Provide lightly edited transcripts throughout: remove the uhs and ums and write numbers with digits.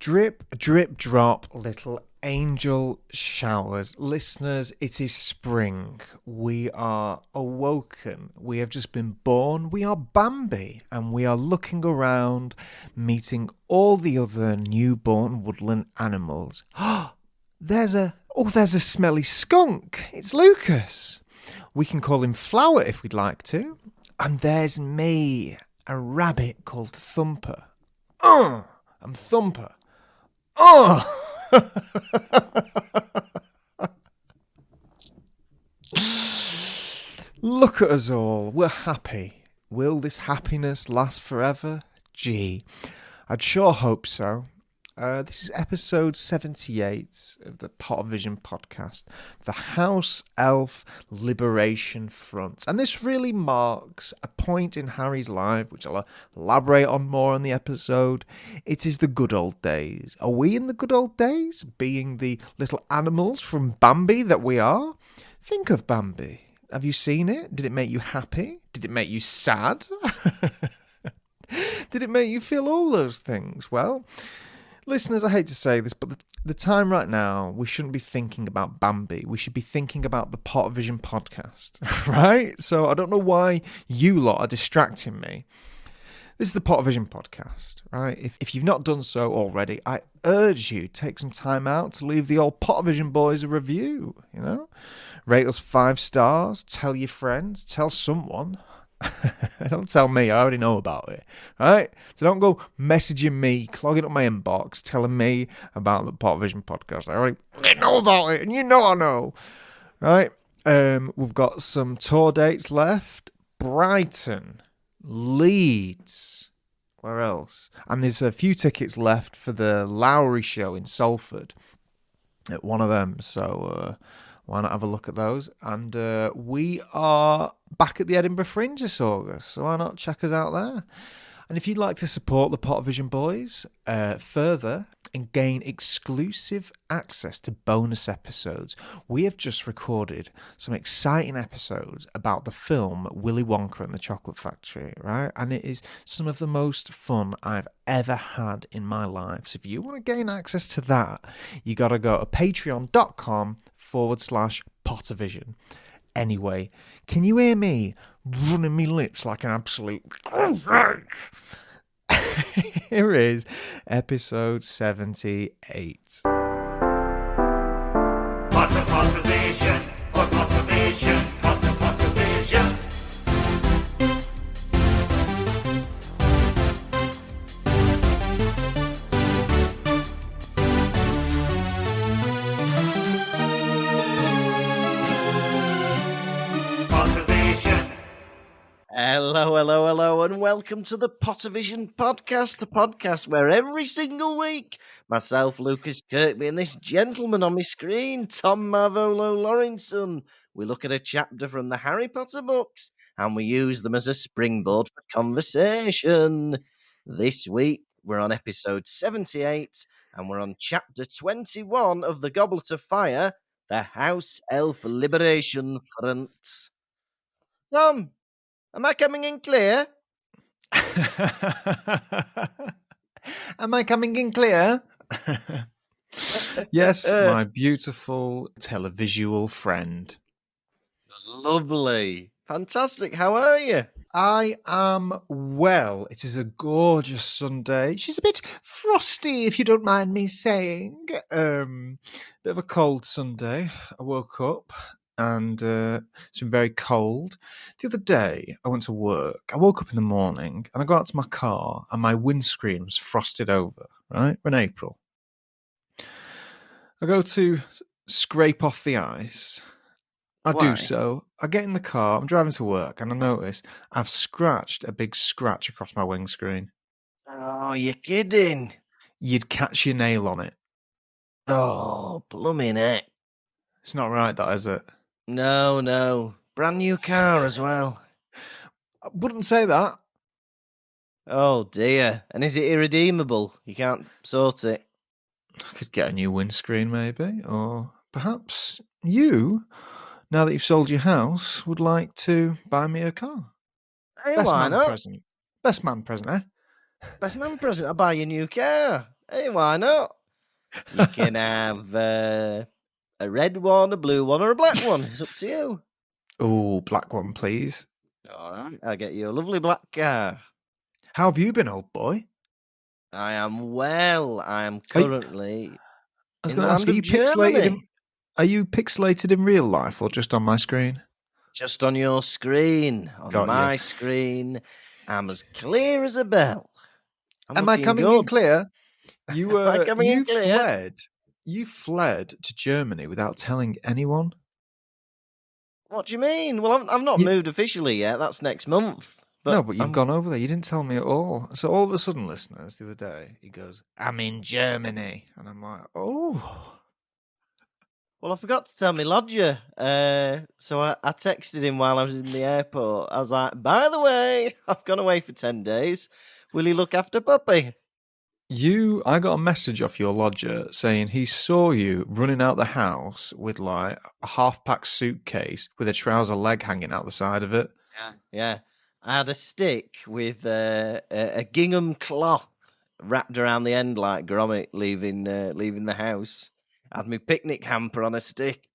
Drip, drip, drop, little angel showers. Listeners, it is spring. We are awoken. We have just been born. We are Bambi, and we are looking around, meeting all the other newborn woodland animals. There's a smelly skunk. It's Lukas. We can call him Flower if we'd like to. And there's me, a rabbit called Thumper. I'm Thumper. Look at us all. We're happy. Will this happiness last forever? Gee, I'd sure hope so. This is episode 78 of the Pottervision podcast, the House Elf Liberation Front. And this really marks a point in Harry's life, which I'll elaborate on more in the episode. It is the good old days. Are we in the good old days, being the little animals from Bambi that we are? Think of Bambi. Have you seen it? Did it make you happy? Did it make you sad? Did it make you feel all those things? Well, listeners, I hate to say this, but the time right now, we shouldn't be thinking about Bambi. We should be thinking about the Pottervision podcast, right? So I don't know why you lot are distracting me. This is the Pottervision podcast, right? If you've not done so already, I urge you, take some time out to leave the old Pottervision boys a review, Rate us 5 stars, tell your friends, tell someone. Don't tell me, I already know about it, right? So don't go messaging me, clogging up my inbox, telling me about the Pottervision podcast. I already know about it, and you know I know, right? We've got some tour dates left. Brighton, Leeds, where else? And there's a few tickets left for the Lowry show in Salford at one of them, so why not have a look at those? And we are back at the Edinburgh Fringe this August, so why not check us out there? And if you'd like to support the Pottervision boys further and gain exclusive access to bonus episodes, we have just recorded some exciting episodes about the film Willy Wonka and the Chocolate Factory, right? And it is some of the most fun I've ever had in my life. So if you want to gain access to that, you got to go to patreon.com/Pottervision. Anyway, can you hear me running me lips like an absolute... Here is episode 78. Pottervision, Pottervision, Pottervision. Hello, and welcome to the Pottervision podcast, the podcast where every single week, myself, Lukas, Kirkby, and this gentleman on my screen, Tom Marvolo Lawrenson, we look at a chapter from the Harry Potter books, and we use them as a springboard for conversation. This week, we're on episode 78, and we're on chapter 21 of The Goblet of Fire, the House Elf Liberation Front. Tom, am I coming in clear? Am I coming in clear? Yes, my beautiful televisual friend. Lovely. Fantastic. How are you? I am well. It is a gorgeous Sunday. She's a bit frosty, if you don't mind me saying. Bit of a cold Sunday. I woke up and it's been very cold. The other day, I went to work. I woke up in the morning and I got out to my car and my windscreen was frosted over, right? We're in April. I go to scrape off the ice. I do so. I get in the car, I'm driving to work, and I notice I've scratched a big scratch across my windscreen. Oh, you're kidding. You'd catch your nail on it. Oh, blooming heck. It's not right, that, is it? No. Brand new car as well. I wouldn't say that. Oh, dear. And is it irredeemable? You can't sort it? I could get a new windscreen, maybe. Or perhaps you, now that you've sold your house, would like to buy me a car. Hey, Best why man not? present. Best man present, eh? Best man present. I'll buy you a new car. Hey, why not? You can have a red one, a blue one, or a black one. It's up to you. Oh, black one, please. All right, I'll get you a lovely black car. How have you been, old boy? I am well. I am Are you- currently I was in the going to ask, land are of you pixelated Germany. in? Are you pixelated in real life or just on my screen? Just on your screen, on Got you. my screen, I'm as clear as a bell. I'm Am I looking coming in good. clear? You Am I coming in you clear? fled. You fled to Germany without telling anyone. What do you mean? Well, I've not You, moved officially yet. That's next month. no, But but you've I'm gone over there. You didn't tell me at all. So all of a sudden, listeners, the other day, he goes, "I'm in Germany," and I'm like, "Oh, well. I forgot to tell my lodger. So I texted him while I was in the airport. I was like, "By the way, I've gone away for 10 days. Will you look after Puppy?" you." I got a message off your lodger saying he saw you running out the house with like a half-packed suitcase with a trouser leg hanging out the side of it. Yeah. I had a stick with a gingham cloth wrapped around the end like Gromit leaving the house. I had my picnic hamper on a stick,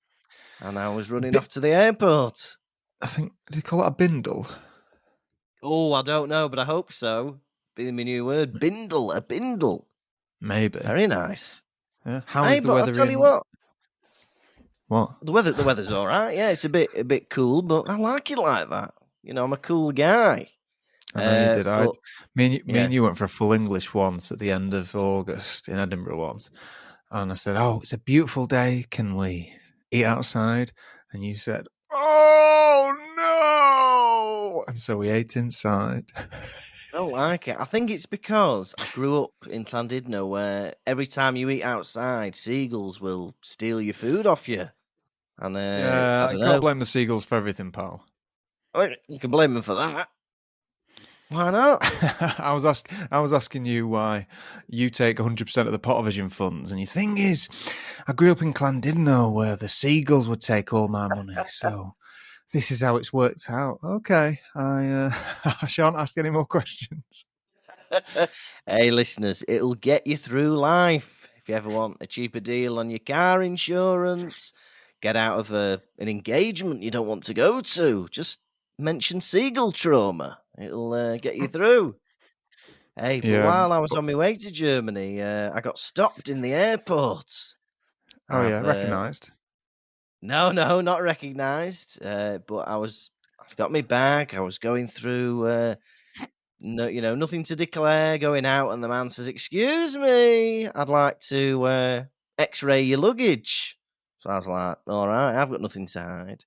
and I was A running off bit. to the airport. I think. Do they call it a bindle? Oh, I don't know, but I hope so. Being my new word, bindle, a bindle. Maybe. Very nice. Yeah. How Hey, is the but I'll weather tell you in? what, What? the weather's all right. Yeah, it's a bit cool, but I like it like that. You know, I'm a cool guy. I know you did. But Me yeah. and you went for a full English once at the end of August in Edinburgh once, and I said, "Oh, it's a beautiful day. Can we eat outside?" And you said, "Oh no!" And so we ate inside. I don't like it. I think it's because I grew up in Llandudno where every time you eat outside, seagulls will steal your food off you. And I Yeah, you don't can't know. blame the seagulls for everything, pal. Well, you can blame them for that. Why not? I was asking you why you take 100% of the Pottervision funds, and your thing is, I grew up in Llandudno where the seagulls would take all my money, so this is how it's worked out. Okay, I shan't ask any more questions. Hey, listeners, it'll get you through life. If you ever want a cheaper deal on your car insurance, get out of an engagement you don't want to go to, just mention seagull trauma. It'll get you through. Hey, but Yeah. while I was But, on my way to Germany, I got stopped in the airport. oh yeah, I've recognised. no, not recognised. But I've got my bag. I was going through. No, nothing to declare. Going out, and the man says, "Excuse me, I'd like to X-ray your luggage." So I was like, "All right, I've got nothing to hide."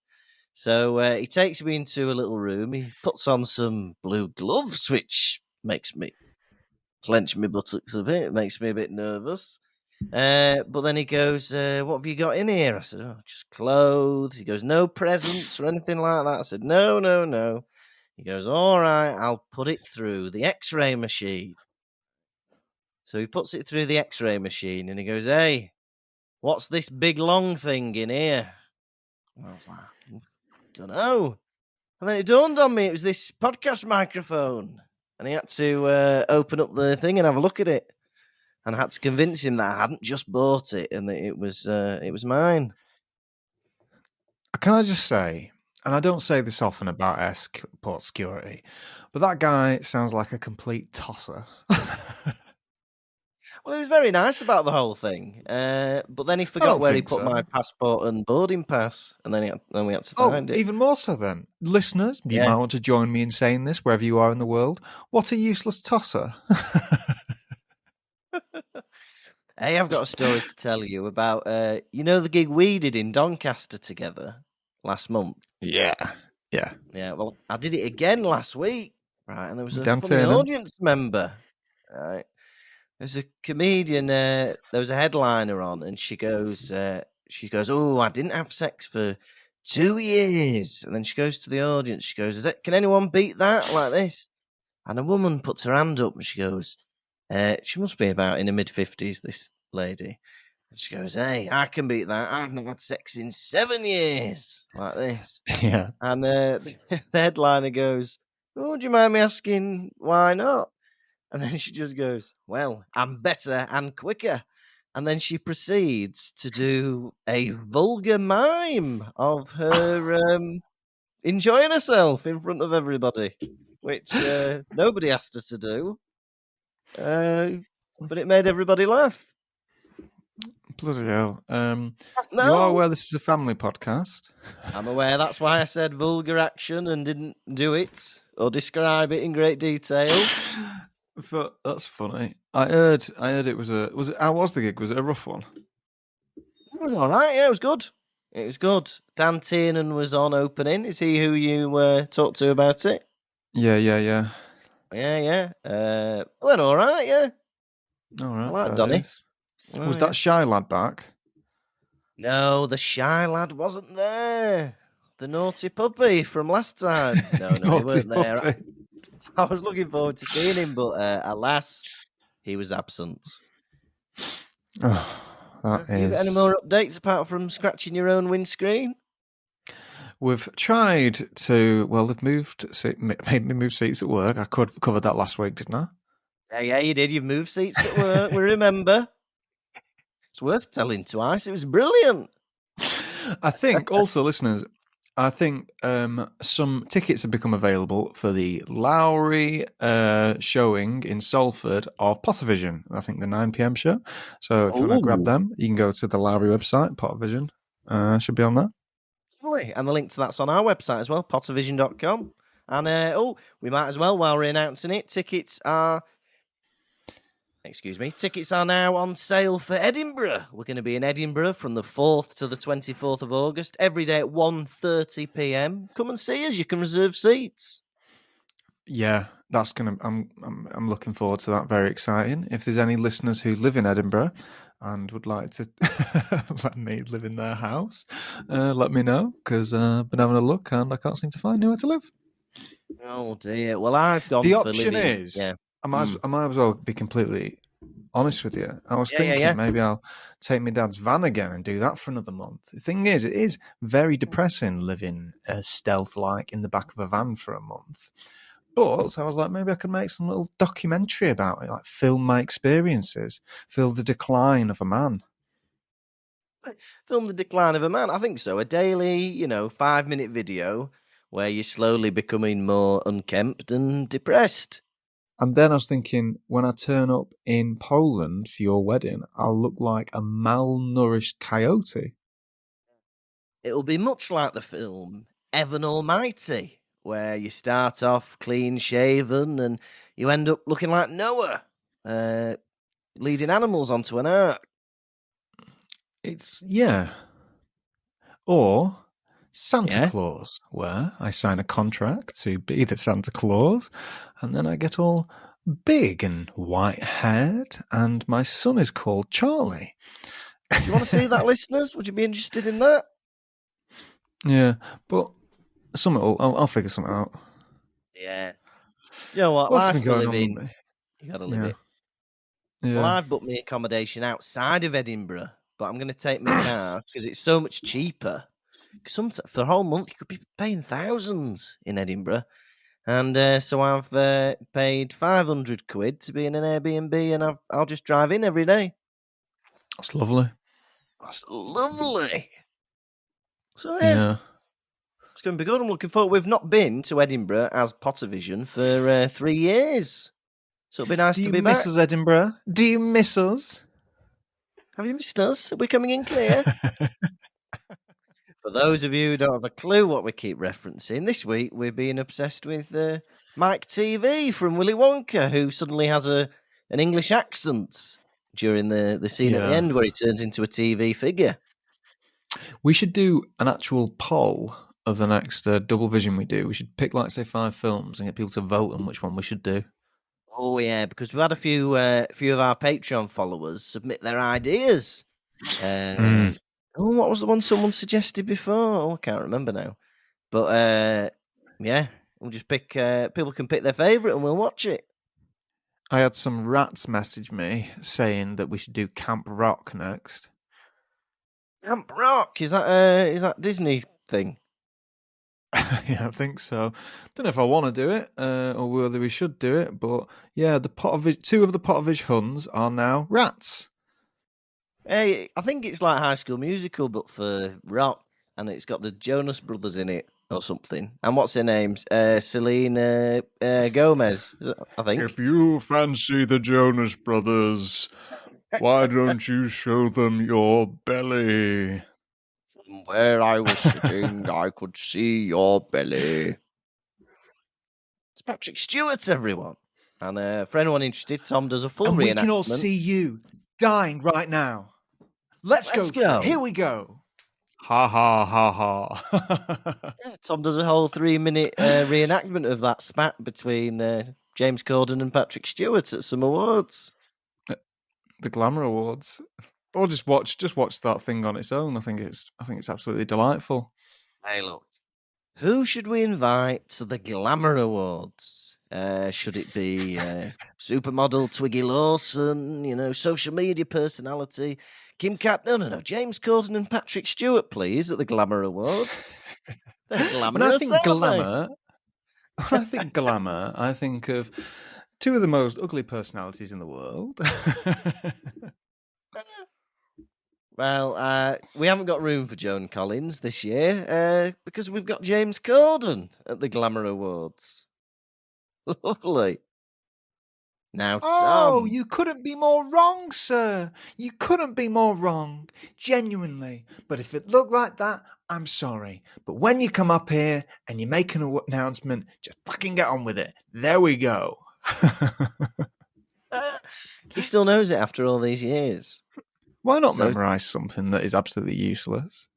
So he takes me into a little room. He puts on some blue gloves, which makes me clench my buttocks a bit. It makes me a bit nervous. But then he goes, "What have you got in here?" I said, "Oh, just clothes." He goes, "No presents or anything like that?" I said, "No, no, no." He goes, "All right, I'll put it through the X-ray machine." So he puts it through the X-ray machine, and he goes, "Hey, what's this big long thing in here?" And I was like, "Don't know." And then it dawned on me it was this podcast microphone, and he had to open up the thing and have a look at it. And I had to convince him that I hadn't just bought it and that it was mine. Can I just say, and I don't say this often about port security, but that guy sounds like a complete tosser. Well, he was very nice about the whole thing, but then he I forgot don't where he think put my so. passport and boarding pass, and then we had to Oh, find it. even more so then. Listeners, you Yeah. might want to join me in saying this wherever you are in the world. What a useless tosser. Hey, I've got a story to tell you about. The gig we did in Doncaster together last month. Yeah. Yeah. Yeah, well, I did it again last week, right? And there was a Dan funny Tiernan. audience member, right? There's a comedian. There was a headliner on, and she goes, "Oh, I didn't have sex for 2 years." And then she goes to the audience. She goes, Can anyone beat that like this?" And a woman puts her hand up, and she goes, "She must be about in her mid-50s, this lady." And she goes, "Hey, I can beat that. I've not had sex in 7 years," like this. Yeah. And the headliner goes, "Oh, do you mind me asking why not?" And then she just goes, well, I'm better and quicker. And then she proceeds to do a vulgar mime of her enjoying herself in front of everybody, which nobody asked her to do. But it made everybody laugh. Bloody hell. You are No, aware this is a family podcast? I'm aware. That's why I said vulgar action and didn't do it or describe it in great detail. But that's funny. I heard it was how was the gig? Was it a rough one? It was all right. Yeah, it was good. It was good. Dan Tiernan was on opening. Is he who you talked to about it? Yeah. Yeah, yeah. Went all right. Yeah, All I right, like fair Donny. days. Oh, Was yeah. that shy lad back? No, the shy lad wasn't there. The naughty puppy from last time. No, he Naughty weren't there. puppy. I was looking forward to seeing him, but alas, he was absent. Oh, that Have you got any is. more updates apart from scratching your own windscreen? We've tried to. Well, they've made me move seats at work. I covered that last week, didn't I? Yeah, you did. You've moved seats at work. We remember. It's worth telling twice. It was brilliant. I think also, listeners, I think some tickets have become available for the Lowry showing in Salford of Pottervision. I think the 9 p.m. show. So if you want to grab Oh, them, you can go to the Lowry website, Pottervision. Should be on there. lovely. And the link to that's on our website as well, pottervision.com. And we might as well, while we're announcing it, tickets are now on sale for Edinburgh. We're going to be in Edinburgh from the 4th to the 24th of August, every day at 1:30 p.m. Come and see us. You can reserve seats. Yeah, that's gonna. I'm looking forward to that. Very exciting. If there's any listeners who live in Edinburgh and would like to let me live in their house, let me know because I've been having a look and I can't seem to find anywhere to live. Oh dear. Well, I've gone The for option living. is, Yeah. I might as well be completely honest with you. I was Yeah, thinking maybe I'll take my dad's van again and do that for another month. The thing is, it is very depressing living stealth-like in the back of a van for a month. But I was like, maybe I could make some little documentary about it, like film my experiences, film the decline of a man. Film the decline of a man. I think so. A daily, 5-minute video where you're slowly becoming more unkempt and depressed. And then I was thinking, when I turn up in Poland for your wedding, I'll look like a malnourished coyote. It'll be much like the film Evan Almighty, where you start off clean shaven and you end up looking like Noah, leading animals onto an ark. Yeah. Or Santa Yeah. Claus, where I sign a contract to be the Santa Claus, and then I get all big and white-haired, and my son is called Charlie. Do you want to see that, listeners? Would you be interested in that? Yeah, but I'll figure something out. Yeah. You know what? What's been Life's for going on with living. me? You got to live Yeah, it. Well, yeah. I've booked me accommodation outside of Edinburgh, but I'm going to take my car because it's so much cheaper. For a whole month, you could be paying thousands in Edinburgh. And so I've paid 500 quid to be in an Airbnb, and I'll just drive in every day. That's lovely. That's lovely. So yeah, Yeah. it's going to be good. I'm looking forward. We've not been to Edinburgh as Pottervision for 3 years, so it'll be nice Do to you be miss back. us, Edinburgh? Do you miss us? Have you missed us? Are we coming in clear? For those of you who don't have a clue what we keep referencing, this week we're being obsessed with Mike TV from Willy Wonka, who suddenly has an English accent during the scene at the Yeah. end where he turns into a TV figure. We should do an actual poll of the next double vision we do. We should pick, like, say, 5 films and get people to vote on which one we should do. Oh yeah, because we've had a few of our Patreon followers submit their ideas. What was the one someone suggested before? Oh, I can't remember now. But yeah, we'll just pick. People can pick their favourite, and we'll watch it. I had some rats message me saying that we should do Camp Rock next. Camp Rock, is that Disney thing? Yeah, I think so. Don't know if I want to do it or whether we should do it, but yeah, two of the Pottervision Huns are now rats. Hey, I think it's like High School Musical, but for rock, and it's got the Jonas Brothers in it or something. And what's her name? Selena Gomez, I think. If you fancy the Jonas Brothers, why don't you show them your belly? From where I was sitting, I could see your belly. It's Patrick Stewart, everyone. And for anyone interested, Tom does a full And we can all reenactment. see you dying right now. Let's Let's go for it. go. Here we go. Ha ha ha ha. Yeah, Tom does a whole 3-minute reenactment of that spat between James Corden and Patrick Stewart at some awards. The Glamour Awards. Or just watch that thing on its own. I think it's absolutely delightful. Hey, look. Who should we invite to the Glamour Awards? Should it be supermodel Twiggy Lawson, social media personality Kim Cat? No. James Corden and Patrick Stewart, please, at the Glamour Awards. They're glamorous, When I think aren't glamour, I think of two of the most ugly personalities in the world. they? Well, we haven't got room for Joan Collins this year because we've got James Corden at the Glamour Awards. Lovely. Now, Oh, Tom. you couldn't be more wrong, sir. You couldn't be more wrong. Genuinely. But if it looked like that, I'm sorry. But when you come up here and you make an announcement, just fucking get on with it. There we go. He still knows it after all these years. Why not So- memorize something that is absolutely useless?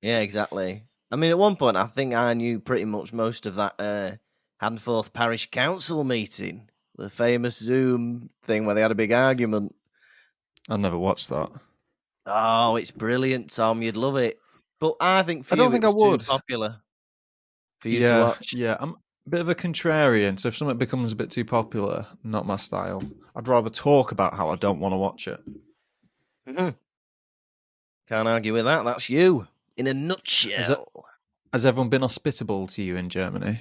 Yeah, exactly. I mean, at one point, I think I knew pretty much most of that Handforth Parish Council meeting, the famous Zoom thing where they had a big argument. I never watched that. Oh, it's brilliant, Tom. You'd love it. But I think for I don't you, think it I was too would. popular for you to watch. Yeah, I'm a bit of a contrarian, so if something becomes a bit too popular, not my style. I'd rather talk about how I don't want to watch it. Mhm. Can't argue with that. That's you in a nutshell. Has everyone been hospitable to you in Germany?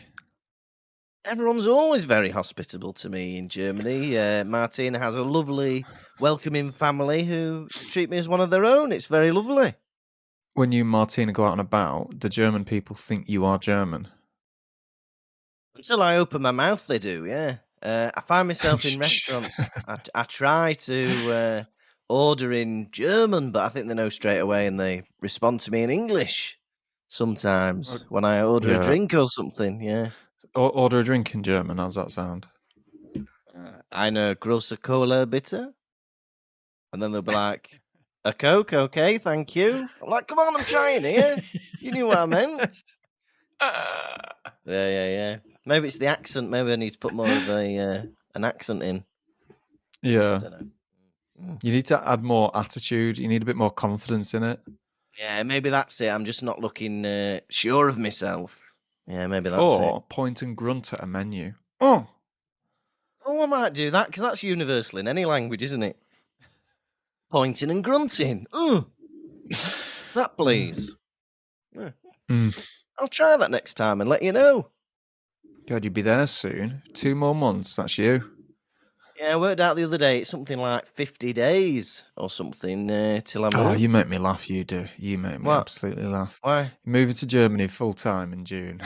Everyone's always very hospitable to me in Germany. Martina has a lovely, welcoming family who treat me as one of their own. It's very lovely. When you and Martina go out and about, do German people think you are German? Until I open my mouth, they do, yeah. I find myself in restaurants. I try to order in German, but I think they know straight away and they respond to me in English sometimes when I order a drink or something, yeah. Order a drink in German, how's that sound? Eine große Cola, bitte. And then they'll be like, a Coke, okay, thank you. I'm like, come on, I'm trying here. You knew what I meant. Yeah. Maybe it's the accent. Maybe I need to put more of an accent in. Yeah. I don't know. You need to add more attitude. You need a bit more confidence in it. Yeah, maybe that's it. I'm just not looking sure of myself. Yeah, maybe that's Or it. point and grunt at a menu. Oh, I might do that because that's universal in any language, isn't it? Pointing and grunting. Ooh, that please. Yeah. I'll try that next time and let you know. God, you'd be there soon. 2 more months, that's you. Yeah, I worked out the other day. It's something like 50 days or something till I move. Oh, you make me laugh, you do. You make me What? absolutely laugh. Why? Moving to Germany full time in June.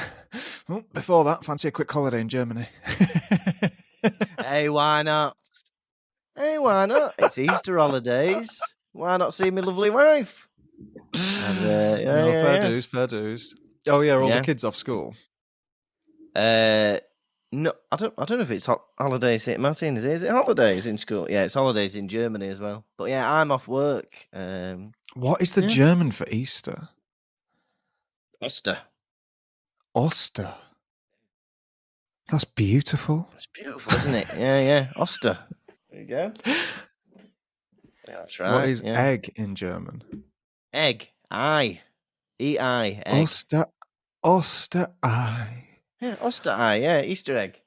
Well, before that, fancy a quick holiday in Germany. Hey, why not? Hey, why not? It's Easter holidays. Why not see my lovely wife? And, Fair dues. Oh yeah, are all Yeah. the kids off school? No, I don't know if it's holidays in Martin. Is it holidays in school? Yeah, it's holidays in Germany as well. But yeah, I'm off work. What is the Yeah. German for Easter? Oster. Oster. That's beautiful. It's beautiful, isn't it? Yeah. Oster. There you go. Yeah, that's right. What is yeah. egg in German? Egg? I. E-I. Egg. Oster eye. Yeah, Oster eye. Yeah, Easter egg.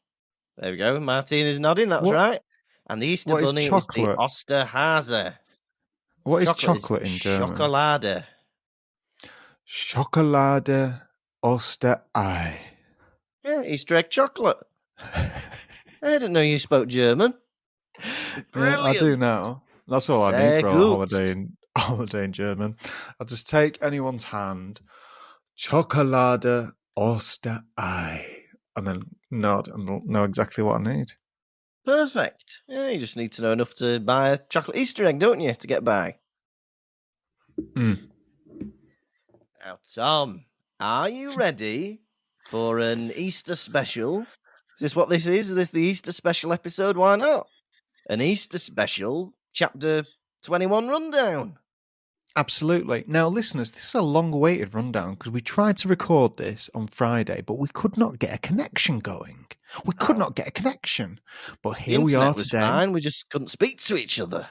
There we go. Martin is nodding. That's What- right. And the Easter what is bunny is the chocolate? Osterhase. What is chocolate in German? Schokolade. Schokolade. Osterei. Yeah, Easter egg chocolate. I didn't know you spoke German. Yeah, I do Brilliant. now. That's all I need Sehr for a gut. holiday in German. I'll just take anyone's hand, Schokolade Osterei, and then nod and know exactly what I need. Perfect. Yeah, you just need to know enough to buy a chocolate Easter egg, don't you, to get by? Mm. Now, Tom, are you ready for an Easter special? Is this what this is? Is this the Easter special episode? Why not? An Easter special, chapter 21 rundown. Absolutely. Now, listeners, this is a long-awaited rundown because we tried to record this on Friday, but we could not get a connection going. We could not get a connection. But The here we internet are was today. fine, we just couldn't speak to each other.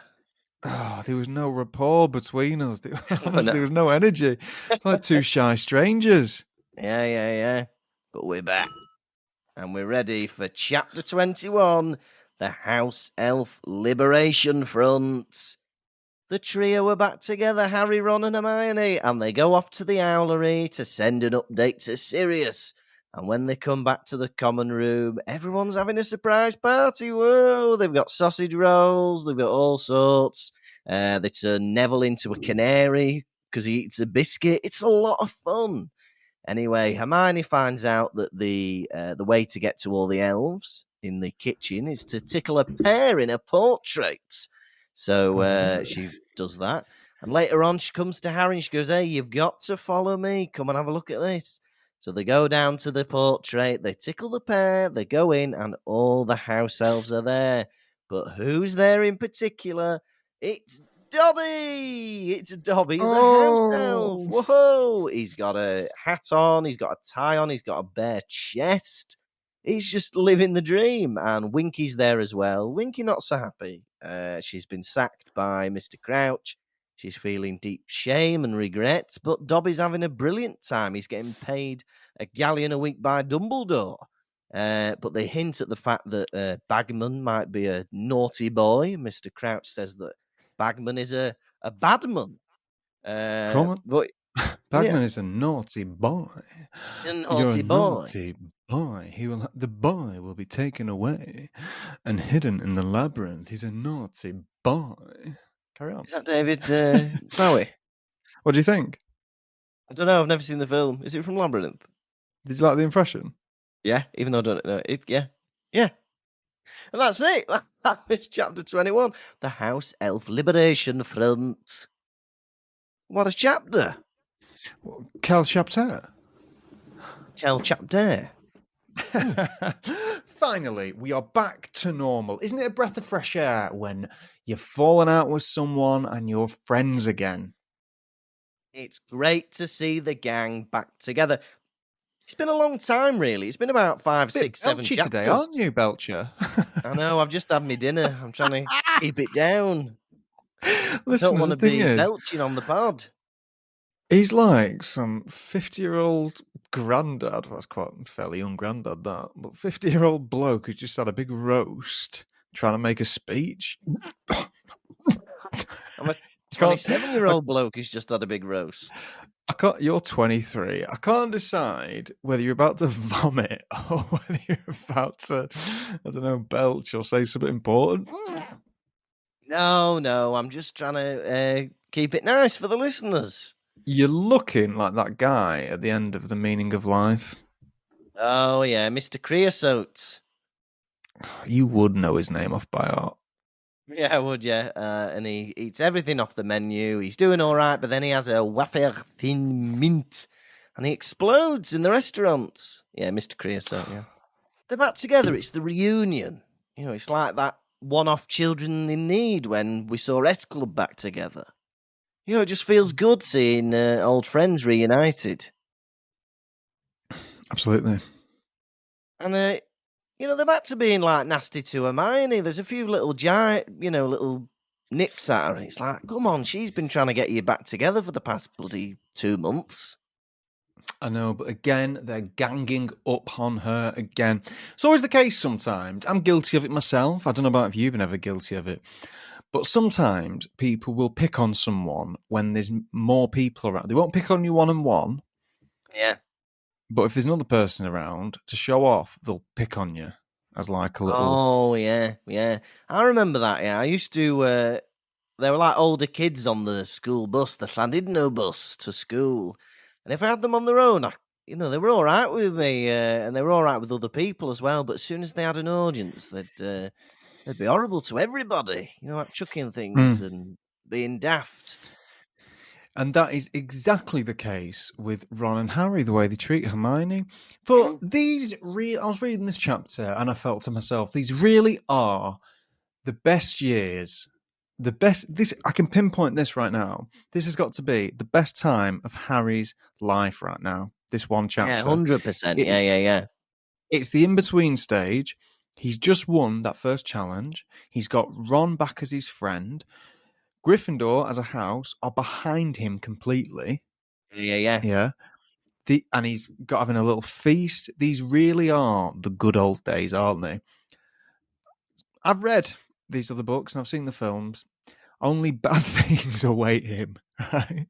Oh, there was no rapport between us. Honestly, no. there was no energy. Like two shy strangers. Yeah. But we're back. And we're ready for chapter 21, the House Elf Liberation Front. The trio are back together, Harry, Ron, and Hermione, and they go off to the Owlery to send an update to Sirius. And when they come back to the common room, everyone's having a surprise party. Whoa! They've got sausage rolls, they've got all sorts. They turn Neville into a canary because he eats a biscuit. It's a lot of fun. Anyway, Hermione finds out that the way to get to all the elves in the kitchen is to tickle a pear in a portrait. So she does that. And later on, she comes to Harry and she goes, "Hey, you've got to follow me. Come and have a look at this." So they go down to the portrait, they tickle the pear, they go in, and all the house elves are there. But who's there in particular? It's Dobby! It's Dobby the house elf. Oh, Whoa! He's got a hat on, he's got a tie on, he's got a bare chest. He's just living the dream. And Winky's there as well. Winky not so happy. She's been sacked by Mr. Crouch. She's feeling deep shame and regret, but Dobby's having a brilliant time. He's getting paid a galleon a week by Dumbledore. But they hint at the fact that Bagman might be a naughty boy. Mr. Crouch says that Bagman is a badman. come on. But yeah, Bagman is a naughty boy. a You're a naughty boy. naughty boy. The boy will be taken away and hidden in the labyrinth. He's a naughty boy. Carry on. Is that David Bowie? What do you think? I don't know. I've never seen the film. Is it from Labyrinth? Did you like the impression? Yeah, even though I don't know it. Yeah. And that's it. That was chapter 21, the House Elf Liberation Front. What a chapter! Quel chapter? Quel chapter! Finally, we are back to normal. Isn't it a breath of fresh air when you've fallen out with someone and you're friends again? It's great to see the gang back together. It's been a long time, really. It's been about 5, 6, 7 Belchy chapters. today, aren't you, Belcher? I know. I've just had my dinner. I'm trying to keep it down. Listen, I don't want the to thing be is, belching on the pod. he's like some 50-year-old granddad. Well, that's quite a fairly young granddad, that. But 50-year-old bloke who just had a big roast trying to make a speech. I'm a 27-year-old bloke who's just had a big roast. You're 23. I can't decide whether you're about to vomit or whether you're about to, I don't know, belch or say something important. No, I'm just trying to keep it nice for the listeners. You're looking like that guy at the end of The Meaning of Life. Oh, yeah, Mr. Creosote. You would know his name off by heart. Yeah, I would, yeah. And he eats everything off the menu. He's doing all right, but then he has a wafer thin mint, and he explodes in the restaurant. Yeah, Mr. Creosote, yeah. They're back together. It's the reunion. You know, it's like that one-off Children in Need when we saw S Club back together. You know, it just feels good seeing old friends reunited. Absolutely. And, you know, they're back to being, like, nasty to Hermione. There's a few little little nips at her. It's like, come on, she's been trying to get you back together for the past bloody 2 months. I know, but again, they're ganging up on her again. It's always the case sometimes. I'm guilty of it myself. I don't know about if you've been ever guilty of it. But sometimes people will pick on someone when there's more people around. They won't pick on you one-on-one. Yeah. But if there's another person around to show off, they'll pick on you as like a little. Oh yeah, yeah. I remember that. Yeah, I used to. There were like older kids on the school bus, the Llandudno bus to school, and if I had them on their own, they were all right with me, and they were all right with other people as well. But as soon as they had an audience, they'd be horrible to everybody. Like chucking things Mm. and being daft. And that is exactly the case with Ron and Harry, the way they treat Hermione. For these, I was reading this chapter and I felt to myself, these really are the best years. The best. This I can pinpoint this right now. This has got to be the best time of Harry's life right now. This one Yeah, chapter. 100%. It, Yeah. it's the in-between stage. He's just won that first challenge. He's got Ron back as his friend. Gryffindor as a house are behind him completely. Yeah. Yeah. And he's got having a little feast. These really are the good old days, aren't they? I've read these other books and I've seen the films. Only bad things await him, right?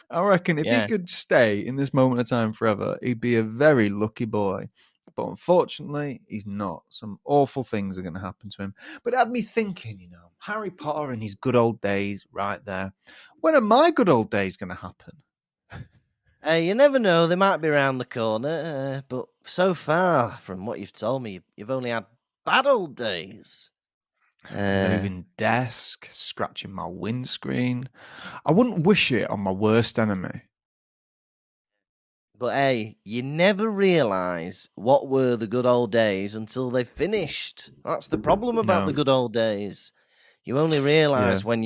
I reckon if he Yeah. could stay in this moment of time forever, he'd be a very lucky boy. But unfortunately, he's not. Some awful things are going to happen to him. But it had me thinking, Harry Potter in his good old days right there. When are my good old days going to happen? You never know, they might be around the corner, but so far, from what you've told me, you've only had bad old days. Moving desk, scratching my windscreen. I wouldn't wish it on my worst enemy. But hey, you never realise what were the good old days until they've finished. That's the problem about the No. good old days. You only Yeah. realise when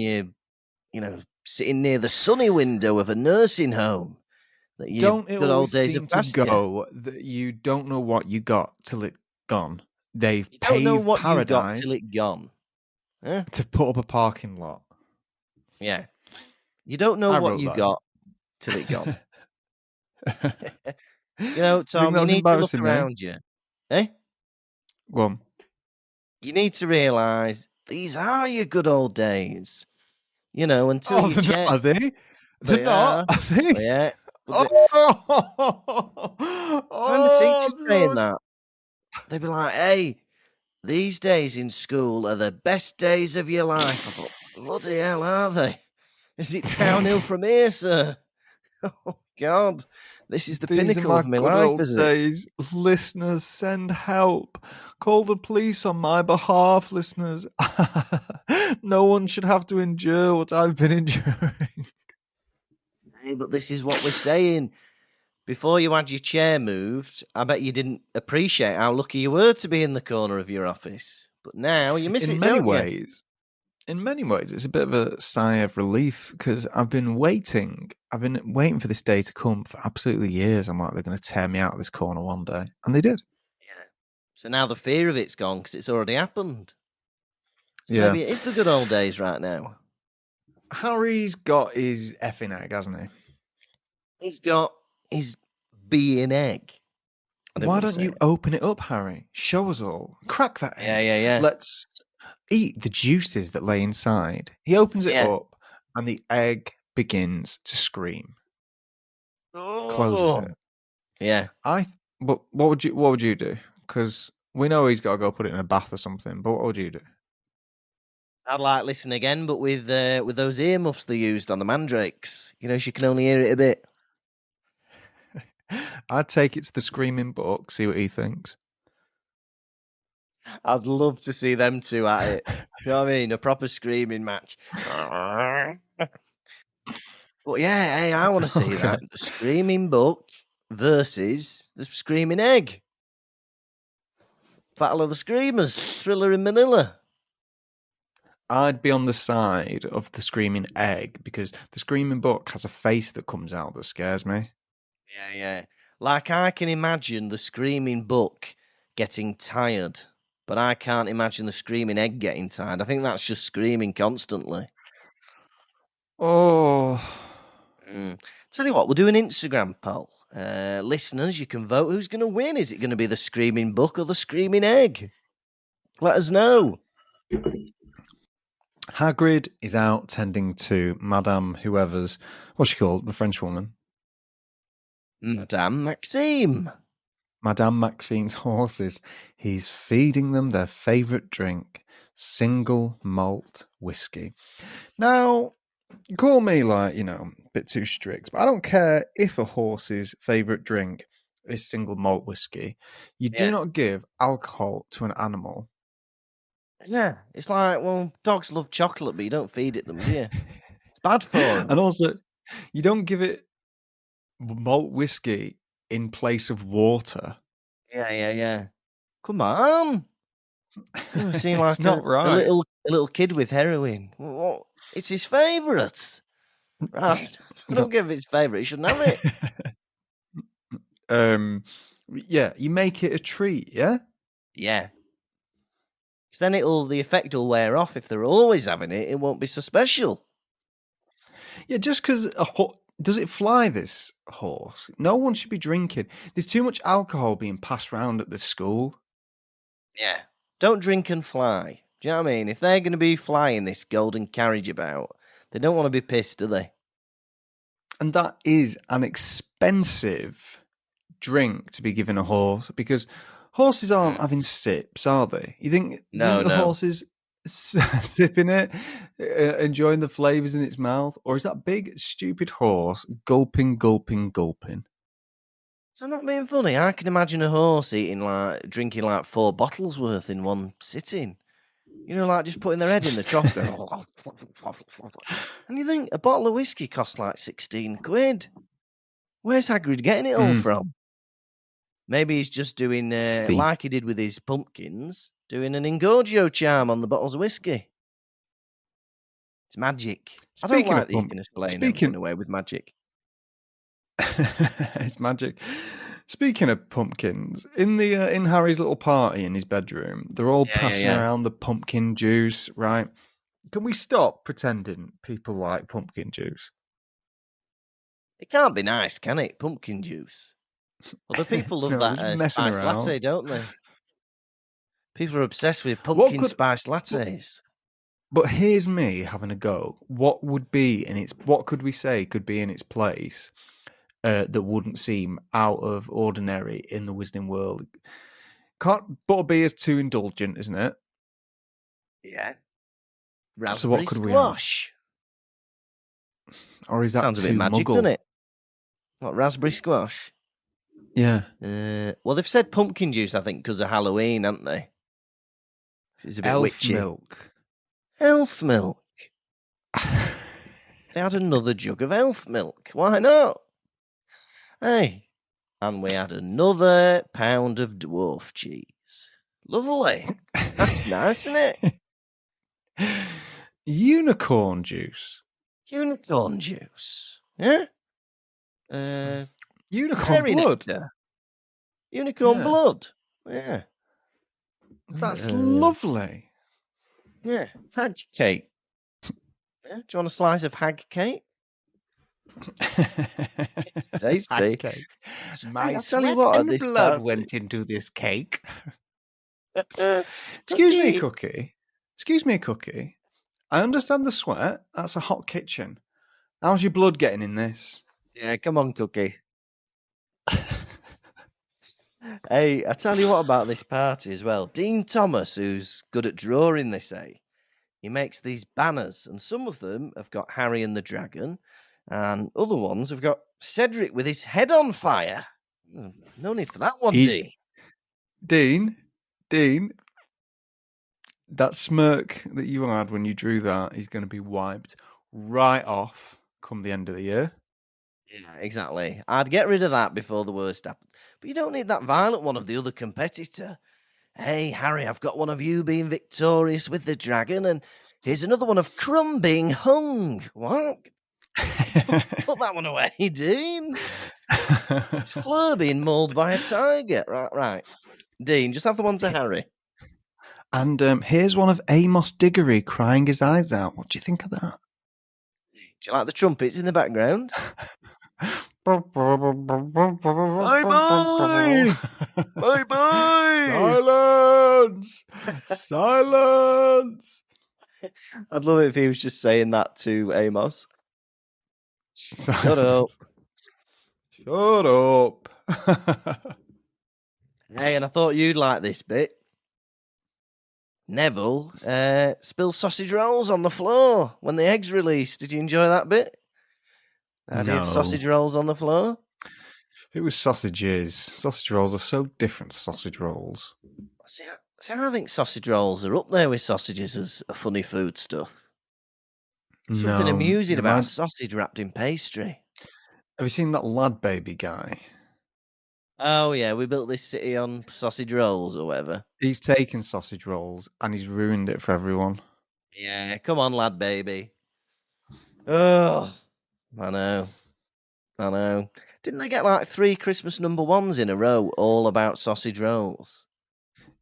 sitting near the sunny window of a nursing home that your Don't it good old always days have seem to passed you. go that you don't know what you got till it's gone? They've You don't know paved what you got till paradise it gone. Huh? to put up a parking lot. Yeah. You don't know I what wrote you that. got till it gone. Do you think Tom, that you was need to look embarrassing me? around you. Eh? Go on. You need to realise these are your good old days. Until Oh, you they're not, check. are they? They're They not, are. are they? Yeah. But Oh, I remember teachers saying no. that. They'd be like, hey, these days in school are the best days of your life. I thought, bloody hell, are they? Is it downhill from here, sir? Oh, God. This is the These are pinnacle my of my good life, old is it? days. Listeners, send help. Call the police on my behalf, listeners. No one should have to endure what I've been enduring. Hey, but this is what we're saying. Before you had your chair moved, I bet you didn't appreciate how lucky you were to be in the corner of your office. But now you miss In it, many don't you? ways, it's a bit of a sigh of relief because I've been waiting. I've been waiting for this day to come for absolutely years. I'm like, they're going to tear me out of this corner one day. And they did. Yeah. So now the fear of it's gone because it's already happened. So Yeah. maybe it is the good old days right now. Harry's got his effing egg, hasn't he? He's got his being egg. I didn't Why want to don't say you it. open it up, Harry? Show us all. Crack that egg. Yeah. Let's eat the juices that lay inside. He opens it Yeah. up, and the egg begins to scream. Closes Oh. it. Yeah. But what would you do? Because we know he's got to go put it in a bath or something. But what would you do? I'd like listen again, but with those earmuffs they used on the mandrakes. So you can only hear it a bit. I'd take it to the screaming book, see what he thinks. I'd love to see them two at it. You know what I mean? A proper screaming match. But yeah, hey, I want to see Okay. that. The screaming book versus the screaming egg. Battle of the Screamers. Thriller in Manila. I'd be on the side of the screaming egg because the screaming book has a face that comes out that scares me. Yeah. Like I can imagine the screaming book getting tired, but I can't imagine the screaming egg getting tired. I think that's just screaming constantly. Oh, Tell you what, we'll do an Instagram poll. Listeners, you can vote who's going to win. Is it going to be the screaming book or the screaming egg? Let us know. Hagrid is out tending to Madame whoever's, what's she called, the French woman. Madame Maxime. Madame Maxine's horses. He's feeding them their favourite drink, single malt whiskey. Now, you call me a bit too strict, but I don't care if a horse's favourite drink is single malt whiskey. You do Yeah. not give alcohol to an animal. Yeah, it's like, well, dogs love chocolate, but you don't feed it them, do you? It's bad for them. And also, you don't give it malt whiskey in place of water. Yeah. Come on. You seem like It's not a right. little kid with heroin. What? It's his favourite. Right. I don't give it his favourite. He shouldn't have it. Yeah, you make it a treat, yeah? Yeah. Because then the effect will wear off. If they're always having it, it won't be so special. Yeah, just because does it fly, this horse? No one should be drinking. There's too much alcohol being passed around at the school. Yeah. Don't drink and fly. Do you know what I mean? If they're going to be flying this golden carriage about, they don't want to be pissed, do they? And that is an expensive drink to be given a horse, because horses aren't having sips, are they? You think No. the horse is sipping it, enjoying the flavours in its mouth? Or is that big, stupid horse gulping? So I'm not being funny. I can imagine a horse drinking like 4 bottles worth in one sitting. You know, like just putting their head in the trough going, and you think a bottle of whiskey costs like 16 quid. Where's Hagrid getting it all from? Maybe he's just doing, like he did with his pumpkins, doing an Engorgio charm on the bottles of whiskey. It's magic. I don't like that you can explain everything away with magic. It's magic. Speaking of pumpkins, in Harry's little party in his bedroom, they're all passing around the pumpkin juice, right? Can we stop pretending people like pumpkin juice? It can't be nice, can it? Pumpkin juice. Other people love that spice latte, don't they? People are obsessed with pumpkin spice lattes. But here's me having a go. What could we say could be in its place that wouldn't seem out of ordinary in the Wizarding world? Butterbeer is too indulgent, isn't it? Yeah. Raspberry so what could squash. We have? Or is that sounds too a bit magic, muggle? doesn't it? What, raspberry squash? Yeah. Well, they've said pumpkin juice, I think, because of Halloween, haven't they? It's a bit witchy. Elf milk. They had another jug of elf milk. Why not? Hey. And we had another pound of dwarf cheese. Lovely. That's nice, isn't it? Unicorn juice. Unicorn juice. Yeah? Unicorn blood. Nectar. Unicorn blood. Yeah. That's lovely. Yeah. Hag cake. Yeah? Do you want a slice of hag cake? It's tasty. Hag cake. My sweat and blood went into this cake. Excuse me, Cookie. I understand the sweat. That's a hot kitchen. How's your blood getting in this? Yeah, come on, Cookie. Hey, I tell you what about this party as well. Dean Thomas, who's good at drawing, they say, he makes these banners, and some of them have got Harry and the Dragon, and other ones have got Cedric with his head on fire. No need for that one, Dean. Dean, that smirk that you had when you drew that is going to be wiped right off come the end of the year. Yeah, exactly. I'd get rid of that before the worst happens. But you don't need that violent one of the other competitor. Hey, Harry, I've got one of you being victorious with the dragon, and here's another one of Crumb being hung. What? Put that one away, Dean. It's Fleur being mauled by a tiger. Right. Dean, just have the one to Harry. And here's one of Amos Diggory crying his eyes out. What do you think of that? Do you like the trumpets in the background? Bye-bye! Bye-bye! Silence! I'd love it if he was just saying that to Amos. Shut up. Shut up. Hey, and I thought you'd like this bit. Neville spills sausage rolls on the floor when the egg's released. Did you enjoy that bit? The idea of sausage rolls on the floor? It was sausages. Sausage rolls are so different to sausage rolls. See, I think sausage rolls are up there with sausages as a funny food stuff. Something No. amusing about a sausage wrapped in pastry. Have you seen that lad baby guy? Oh, yeah, we built this city on sausage rolls or whatever. He's taken sausage rolls and he's ruined it for everyone. Yeah, come on, lad baby. Oh, I know. Didn't they get like 3 Christmas #1s in a row all about sausage rolls?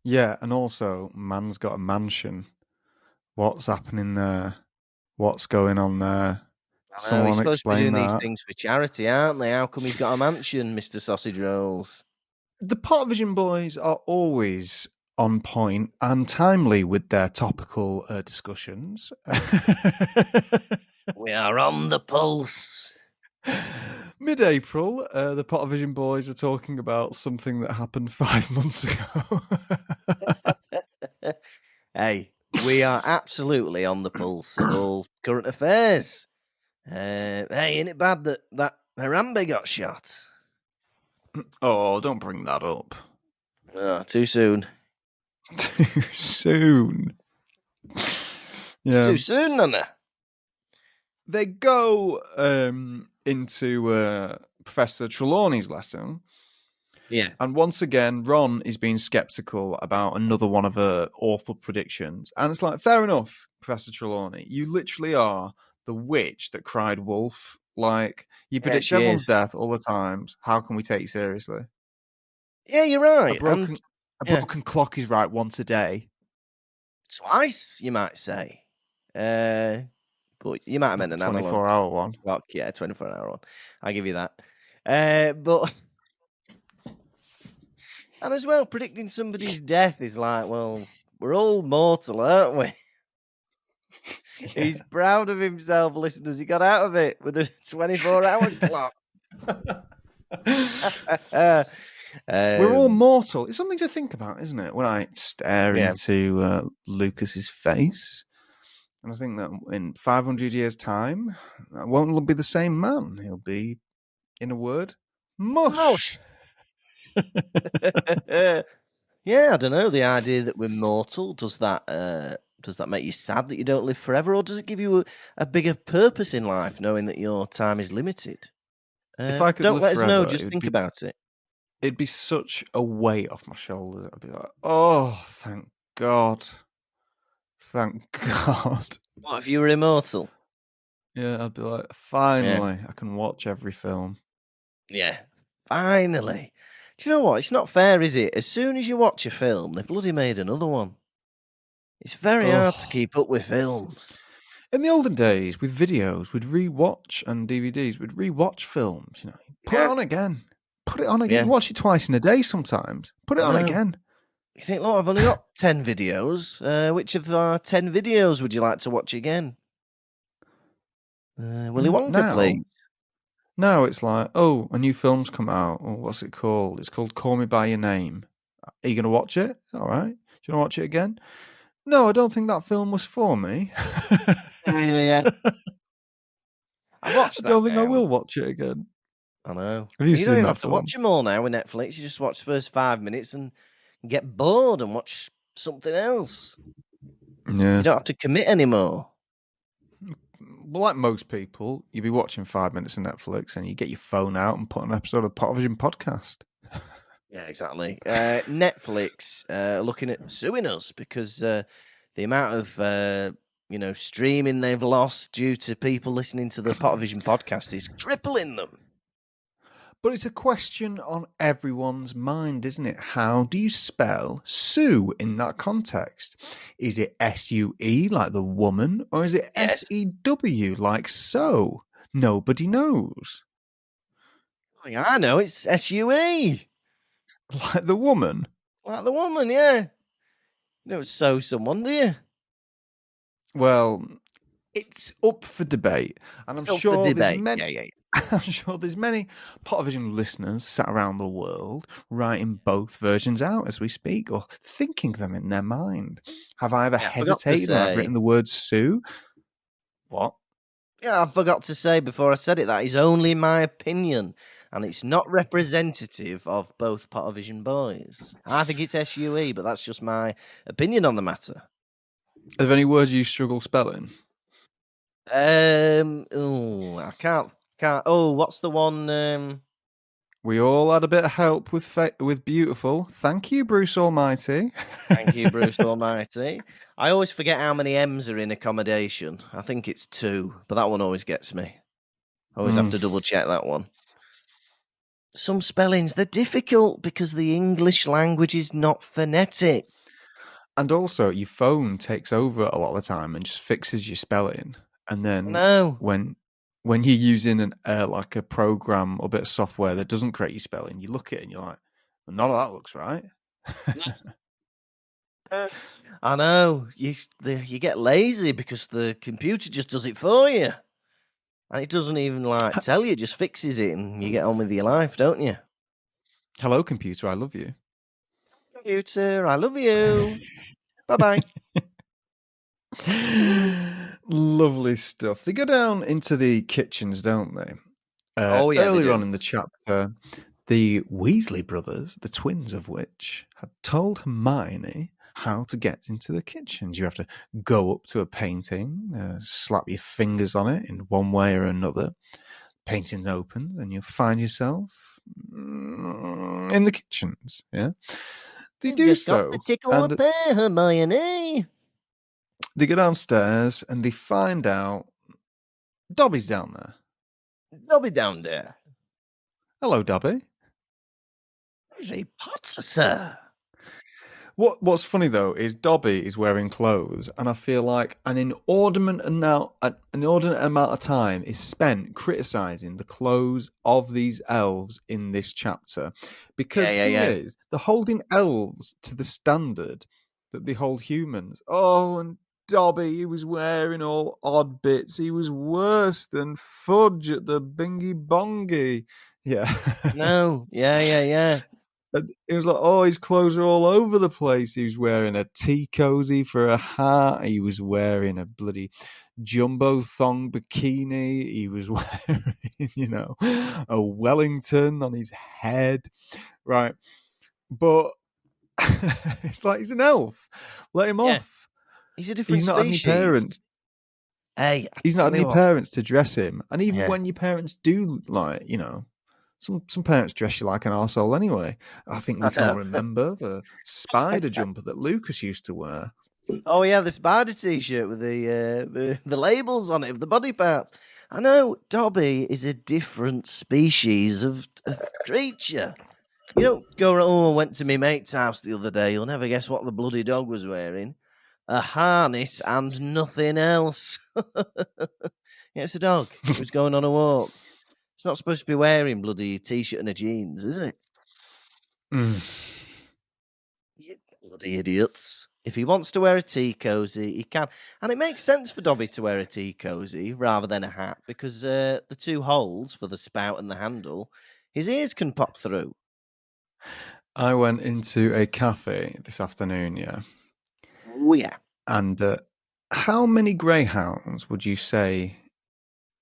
Yeah, and also, man's got a mansion. What's happening there? What's going on there? I know, Someone he's supposed to be explain doing these that. things for charity, aren't they? How come he's got a mansion, Mr. Sausage Rolls? The Pottervision boys are always on point and timely with their topical discussions. We are on the pulse. Mid-April, the Pottervision boys are talking about something that happened 5 months ago. Hey, we are absolutely on the pulse of all current affairs. Hey, ain't it bad that Harambe got shot? Oh, don't bring that up. Oh, too soon. Too soon. It's too soon, Nana. They go into Professor Trelawney's lesson. Yeah. And once again, Ron is being skeptical about another one of her awful predictions. And it's like, fair enough, Professor Trelawney. You literally are the witch that cried wolf. Like, you predict she everyone's is. death all the times. How can we take you seriously? Yeah, you're right. A broken clock is right once a day. Twice, you might say. But you might have meant an 24-hour one. Clock, yeah, 24-hour one. I'll give you that. But and as well, predicting somebody's death is like, well, we're all mortal, aren't we? Yeah. He's proud of himself, listeners. He got out of it with a 24-hour clock. We're all mortal. It's something to think about, isn't it? When I stare into Lukas's face, and I think that in 500 years' time, I won't be the same man. He'll be, in a word, mush. Yeah, I don't know. The idea that we're mortal, does that make you sad that you don't live forever, or does it give you a bigger purpose in life, knowing that your time is limited? If I could don't live let us know. forever, Just think about it. It'd be such a weight off my shoulders. I'd be like, oh, thank God. Thank God. What if you were immortal? Yeah, I'd be like, finally, I can watch every film. Yeah, finally. Do you know what? It's not fair, is it? As soon as you watch a film, they've bloody made another one. It's very hard to keep up with films. In the olden days, with videos, we'd rewatch, and DVDs, we'd rewatch films. You know, put it on again. Put it on again. Yeah. You watch it twice in a day sometimes. Put it on again. You think, look, I've only got 10 videos. Which of our 10 videos would you like to watch again? Willy Wonka, please. Now it's like, oh, a new film's come out. Oh, what's it called? It's called Call Me By Your Name. Are you going to watch it? All right. Do you want to watch it again? No, I don't think that film was for me. Yeah. I watched that. I don't think I will watch it again. I know. Have you You seen don't even that have film? to watch them all now with Netflix. You just watch the first 5 minutes and get bored and watch something else. Yeah. You don't have to commit anymore. Well, like most people, you'd be watching 5 minutes of Netflix and you get your phone out and put an episode of the Pottervision podcast. Yeah, exactly. Netflix looking at suing us because the amount of streaming they've lost due to people listening to the Pottervision podcast is crippling them. But it's a question on everyone's mind, isn't it? How do you spell sue in that context? Is it S-U-E like the woman, or is it S-E-W like so? Nobody knows. I know, it's S-U-E. Like the woman? Like the woman, yeah. You don't sew someone, do you? Well, it's up for debate. And I'm sure there's many... Yeah. I'm sure there's many Pottervision listeners sat around the world writing both versions out as we speak, or thinking them in their mind. Have I ever Yeah, I forgot to hesitated when I've say. written the word Sue? What? Yeah, I forgot to say before I said it that is only my opinion, and it's not representative of both Pottervision boys. I think it's SUE, but that's just my opinion on the matter. Are there any words you struggle spelling? Oh, I can't. Oh, what's the one? We all had a bit of help with beautiful. Thank you, Bruce Almighty. Thank you, Bruce Almighty. I always forget how many M's are in accommodation. I think it's 2, but that one always gets me. I always have to double check that one. Some spellings, they're difficult because the English language is not phonetic. And also, your phone takes over a lot of the time and just fixes your spelling. And then No. when you're using like a program or bit of software that doesn't create your spelling, you look at it and you're like, well, none of that looks right. I know. You get lazy because the computer just does it for you. And it doesn't even tell you, it just fixes it and you get on with your life, don't you? Hello, computer, I love you. Computer, I love you. Bye-bye. Lovely stuff. They go down into the kitchens, don't they? Oh yeah, they Earlier on do. in the chapter, the Weasley brothers, the twins of which, had told Hermione how to get into the kitchens. You have to go up to a painting, slap your fingers on it in one way or another. Painting opens, and you'll find yourself in the kitchens. Yeah, they You've do just got to so, tickle a and pear, Hermione. they go downstairs and they find out Dobby's down there. Dobby down there. Hello, Dobby. Harry Potter, sir. What's funny though is Dobby is wearing clothes, and I feel like an inordinate amount of time is spent criticizing the clothes of these elves in this chapter, because the thing Yeah. is, they're holding elves to the standard that they hold humans. Oh, and Dobby, he was wearing all odd bits. He was worse than Fudge at the Bingy Bongy. Yeah. No, yeah. And it was like, oh, his clothes are all over the place. He was wearing a tea cozy for a hat. He was wearing a bloody jumbo thong bikini. He was wearing, a Wellington on his head. Right. But it's like he's an elf. Let him Yeah. off. He's a different He's not had any species. parents. Hey, I He's not tell had you any what. parents to dress him. And even Yeah. when your parents do, some parents dress you like an arsehole anyway. I think we I can all know. remember the spider jumper that Lukas used to wear. Oh yeah, the spider t-shirt with the labels on it of the body parts. I know Dobby is a different species of creature. You don't go, oh, I went to my mate's house the other day. You'll never guess what the bloody dog was wearing. A harness and nothing else. Yeah, it's a dog. It was going on a walk. It's not supposed to be wearing bloody t-shirt and a jeans, is it? Mm. You bloody idiots. If he wants to wear a tea cozy, he can. And it makes sense for Dobby to wear a tea cozy rather than a hat because the 2 holes for the spout and the handle, his ears can pop through. I went into a cafe this afternoon, yeah. Oh, yeah. And how many greyhounds would you say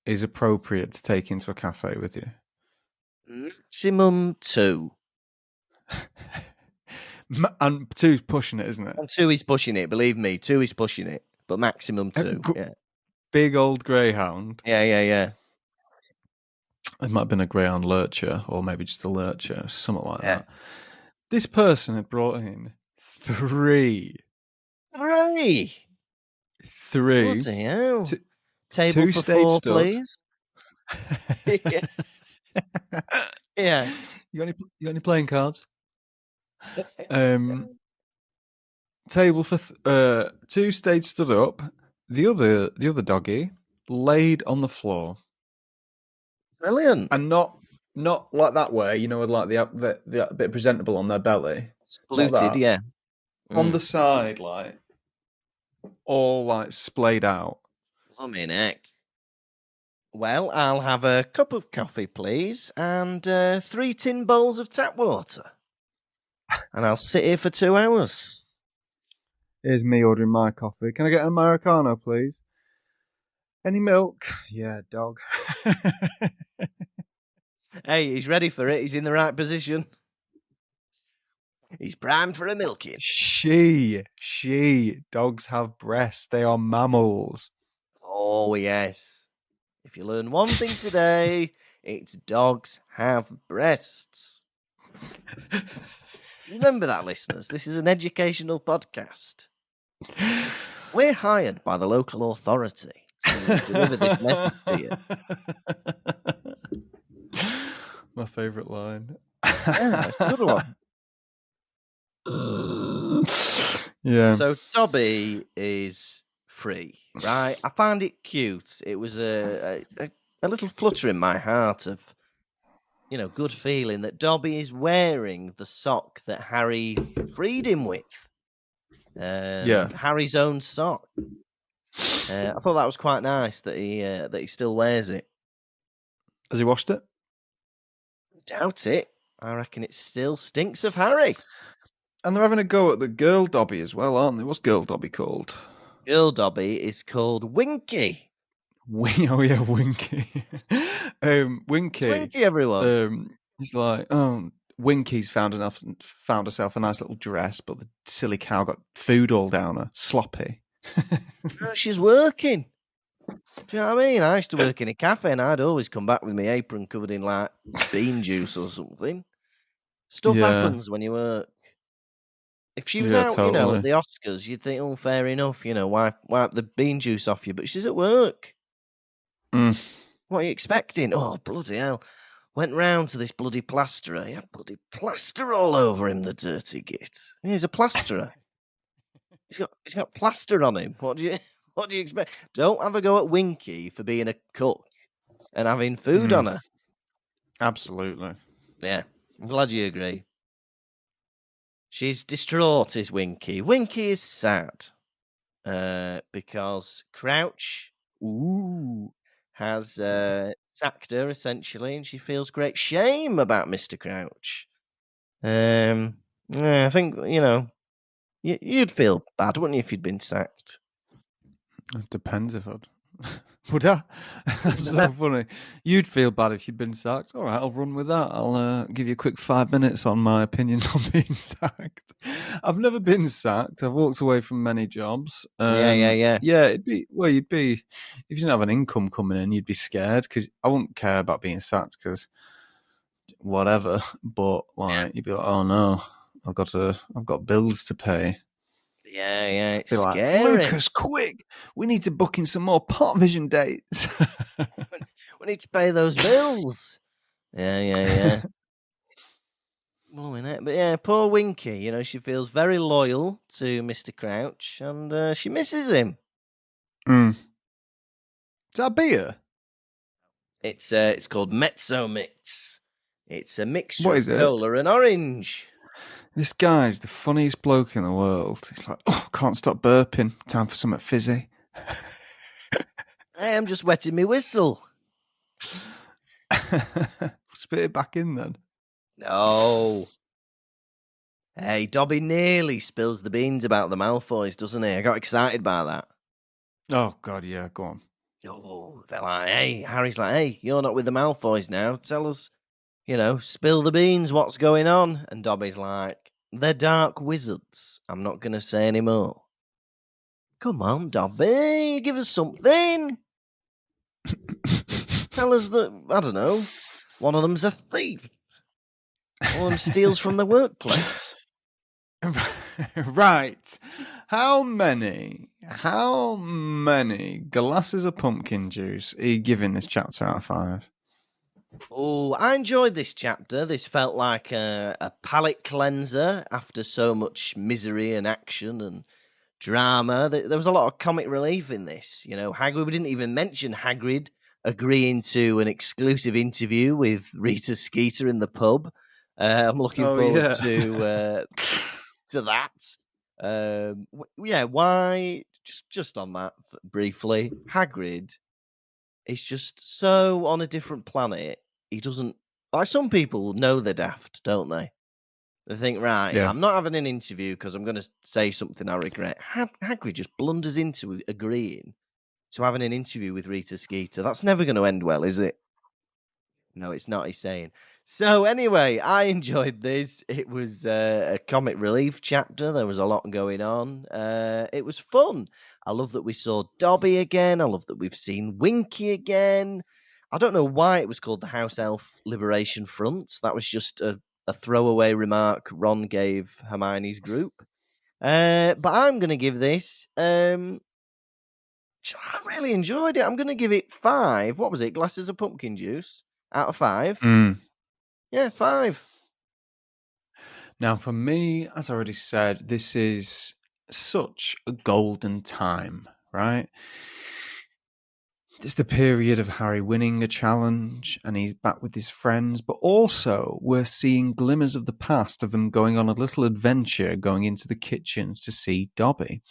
is appropriate to take into a cafe with you? Maximum 2. And two's pushing it, isn't it? And 2 is pushing it, believe me. 2 is pushing it. But maximum 2. Yeah. Big old greyhound. Yeah. It might have been a greyhound lurcher, or maybe just a lurcher, something like Yeah. that. This person had brought in 3. Hooray! 3. Bloody hell. Two, Table two for stage 4, stud. please. Yeah. You got any playing cards? Table for 2 stage stood up. The other doggy laid on the floor, Brilliant. and not like that way. With like the bit presentable on their belly, like Spluted, that. yeah. On the side, like all like splayed out. Blimey heck. Well, I'll have a cup of coffee, please, and 3 tin bowls of tap water. And I'll sit here for 2 hours. Here's me ordering my coffee. Can I get an Americano, please? Any milk? Yeah, dog. Hey, he's ready for it. He's in the right position. He's primed for a milking. She. Dogs have breasts. They are mammals. Oh, yes. If you learn one thing today, it's dogs have breasts. Remember that, listeners. This is an educational podcast. We're hired by the local authority to deliver this message to you. My favourite line. Yeah, it's a good one. Yeah. So Dobby is free, right? I found it cute. It was a little flutter in my heart of, good feeling that Dobby is wearing the sock that Harry freed him with. Yeah. Harry's own sock. I thought that was quite nice that he still wears it. Has he washed it? Doubt it. I reckon it still stinks of Harry. And they're having a go at the girl Dobby as well, aren't they? What's girl Dobby called? Girl Dobby is called Winky. Oh yeah, Winky. Winky. It's Winky, everyone. He's like, oh, Winky's found herself a nice little dress, but the silly cow got food all down her, sloppy. No, she's working. Do you know what I mean? I used to work in a cafe and I'd always come back with my apron covered in like bean juice or something. Stuff happens when you work. If she was out, totally. at the Oscars, you'd think, oh, fair enough, wipe the bean juice off you. But she's at work. Mm. What are you expecting? Oh, bloody hell. Went round to this bloody plasterer. He had bloody plaster all over him, the dirty git. He's a plasterer. He's got plaster on him. What do you expect? Don't have a go at Winky for being a cook and having food on her. Absolutely. Yeah, I'm glad you agree. She's distraught, is Winky. Winky is sad because Crouch has sacked her, essentially, and she feels great shame about Mr. Crouch. Yeah, I think, you'd feel bad, wouldn't you, if you'd been sacked? It depends if I'd. Would I? That's so funny. You'd feel bad if you'd been sacked. All right, I'll run with that. I'll give you a quick 5 minutes on my opinions on being sacked. I've never been sacked. I've walked away from many jobs. Yeah. Yeah, you'd be, if you didn't have an income coming in, you'd be scared because I wouldn't care about being sacked because whatever. But you'd be like, oh no, I've got bills to pay. Yeah, it's Be like, scary. Lukas, quick! We need to book in some more Pottervision dates. We need to pay those bills. Yeah. Blowing it. But yeah, poor Winky, she feels very loyal to Mr. Crouch and she misses him. Is that beer? It's called Mezzo Mix. It's a mixture What of is it? cola and orange. This guy's the funniest bloke in the world. He's like, oh, can't stop burping. Time for something fizzy. Hey, I'm just wetting my whistle. Spit it back in then. No. Hey, Dobby nearly spills the beans about the Malfoys, doesn't he? I got excited by that. Oh, God, yeah, go on. Oh, they're like, hey, Harry's like, hey, you're not with the Malfoys now. Tell us, spill the beans, what's going on? And Dobby's like, they're dark wizards. I'm not going to say any more. Come on, Dobby, give us something. Tell us that, I don't know, one of them's a thief. One of them steals from the workplace. Right. How many glasses of pumpkin juice are you giving this chapter out of 5? Oh, I enjoyed this chapter. This felt like a palate cleanser after so much misery and action and drama. There was a lot of comic relief in this. Hagrid, we didn't even mention Hagrid agreeing to an exclusive interview with Rita Skeeter in the pub. I'm looking forward to that. Why? Just on that briefly, Hagrid is just so on a different planet. He doesn't like some people know they're daft, don't they? They think, right, Yeah. I'm not having an interview because I'm going to say something I regret. Hagrid just blunders into agreeing to having an interview with Rita Skeeter. That's never going to end well, is it? No, it's not, he's saying. So, anyway, I enjoyed this. It was a comic relief chapter. There was a lot going on. It was fun. I love that we saw Dobby again. I love that we've seen Winky again. I don't know why it was called the House Elf Liberation Front. That was just a throwaway remark Ron gave Hermione's group. But I'm going to give this. I really enjoyed it. I'm going to give it 5. What was it? Glasses of pumpkin juice out of 5. Yeah, 5. Now, for me, as I already said, this is such a golden time, right? It's the period of Harry winning a challenge and he's back with his friends, but also we're seeing glimmers of the past of them going on a little adventure, going into the kitchens to see Dobby.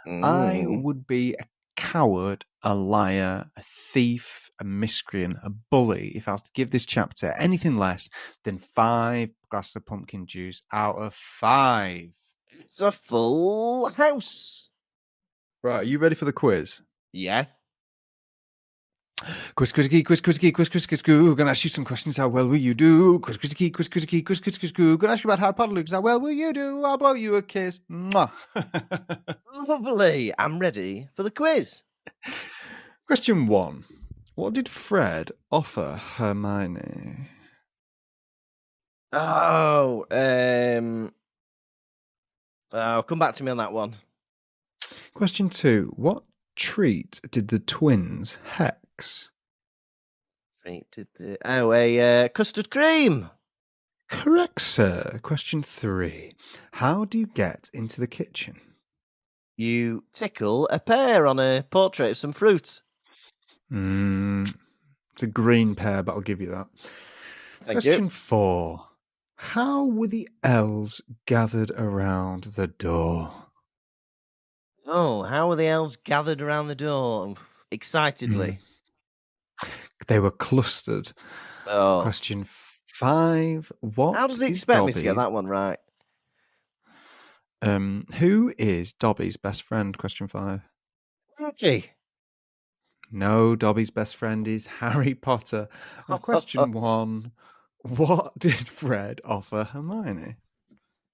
I would be a coward, a liar, a thief, a miscreant, a bully if I was to give this chapter anything less than 5 glasses of pumpkin juice out of 5. It's a full house. Right, are you ready for the quiz? Yeah. Quiz, gonna ask you some questions. How well will you do? Quiz, gonna ask you about Harry Potter, Lukas. How well will you do? I'll blow you a kiss. Mwah. Lovely. I'm ready for the quiz. Question 1. What did Fred offer Hermione? Oh, come back to me on that one. Question 2. What treat did the twins hex? A custard cream. Correct, sir. Question 3. How do you get into the kitchen? You tickle a pear on a portrait of some fruit. It's a green pear, but I'll give you that. Thank Question you. 4. How were the elves gathered around the door? Oh, how were the elves gathered around the door? Excitedly. They were clustered. Oh. Question 5. What How does he is expect me to get Dobby's... that one right? Who is Dobby's best friend? Question 5. Okay. No, Dobby's best friend is Harry Potter. And question 1. What did Fred offer Hermione?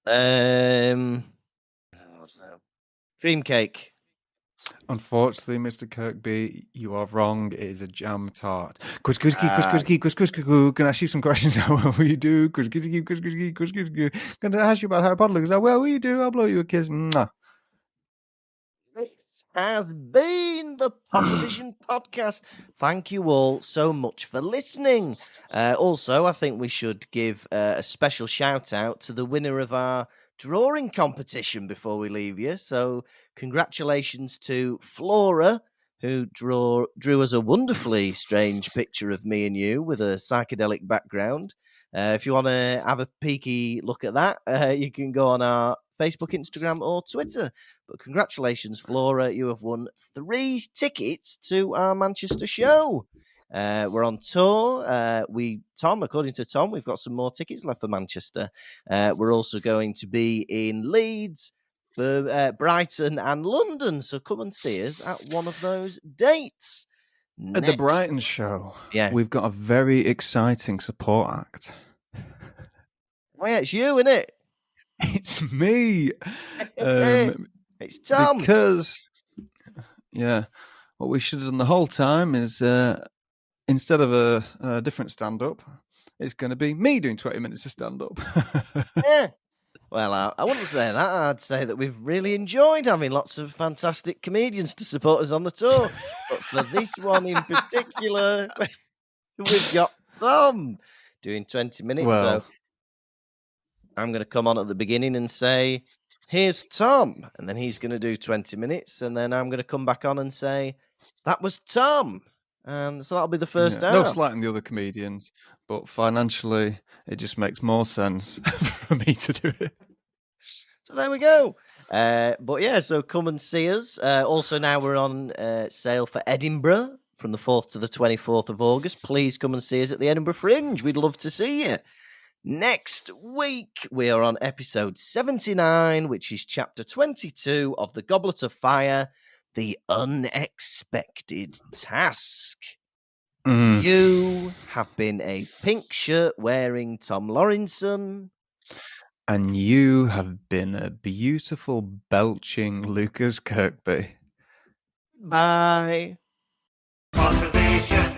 I don't know. Cream cake. Unfortunately, Mr. Kirkby, you are wrong. It is a jam tart. Quiz. Can I ask you some questions? How well will you do? Quiz. Can I ask you about Harry Potter? How well will you do? I'll blow you a kiss. Mwah. This has been the Pottervision podcast. Thank you all so much for listening. Also, I think we should give a special shout out to the winner of our drawing competition before we leave you. So, congratulations to Flora, who drew us a wonderfully strange picture of me and you with a psychedelic background. If you want to have a peeky look at that, you can go on our Facebook, Instagram, or Twitter. But congratulations, Flora. You have won 3 tickets to our Manchester show. We're on tour. Tom, according to Tom, we've got some more tickets left for Manchester. We're also going to be in Leeds, Brighton, and London. So come and see us at one of those dates. At the Brighton show, Yeah. we've got a very exciting support act. Oh, yeah, it's you, isn't it? It's me. It's Tom. Because, what we should have done the whole time is instead of a different stand-up, it's going to be me doing 20 minutes of stand-up. Yeah. Well, I wouldn't say that. I'd say that we've really enjoyed having lots of fantastic comedians to support us on the tour. But for this one in particular, we've got Tom doing 20 minutes. Well, so I'm going to come on at the beginning and say, here's Tom. And then he's going to do 20 minutes. And then I'm going to come back on and say, that was Tom. And so that'll be the first hour. no slight on the other comedians, but financially, it just makes more sense for me to do it. So there we go. But yeah, so come and see us. Also, now we're on sale for Edinburgh from the 4th to the 24th of August. Please come and see us at the Edinburgh Fringe. We'd love to see you. Next week, we are on episode 79, which is chapter 22 of The Goblet of Fire, The Unexpected Task. You have been a pink shirt wearing Tom Lawrenson. And you have been a beautiful belching Lukas Kirkby. Bye. Pottervision.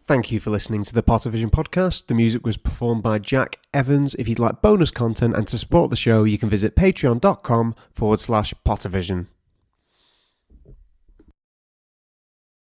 Thank you for listening to the Pottervision podcast. The music was performed by Jack Evans. If you'd like bonus content and to support the show, you can visit patreon.com/Pottervision.